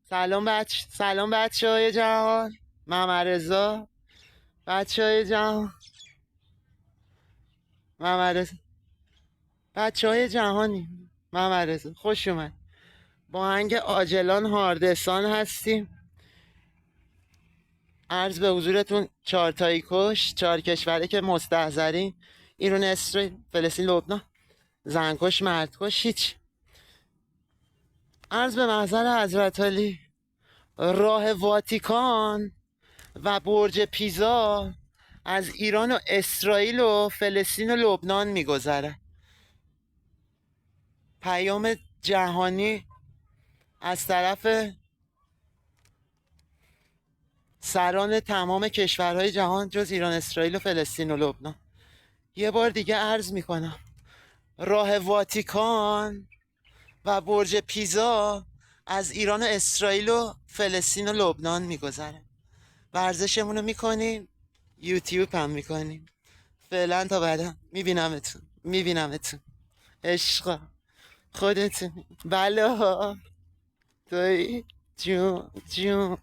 سلام بچه های جهان. محمد رضا. بچه های جهان. محمد رضا. بچه های جهانی. محمد رضا خوش اومد. با هنگ آجلان هاردستان هستیم. عرض به حضورتون چهارتایی کش، چهار کشوره که مستحضرین: ایران، اسرائیل، فلسطین، لبنان. زنکش، مردکش، هیچ. عرض به محضر حضرت علی. راه واتیکان و برج پیزا از ایران و اسرائیل و فلسطین و لبنان میگذره. پیام جهانی از طرف سران تمام کشورهای جهان جز ایران، اسرائیل و فلسطین و لبنان. یه بار دیگه عرض میکنم: راه واتیکان و برج پیزا از ایران و اسرائیل و فلسطین و لبنان میگذره. ورزشمون رو میکنیم، یوتیوب هم میکنیم. فعلا تا بعدا. میبینمتون عشقا. خودتون. بله توی جون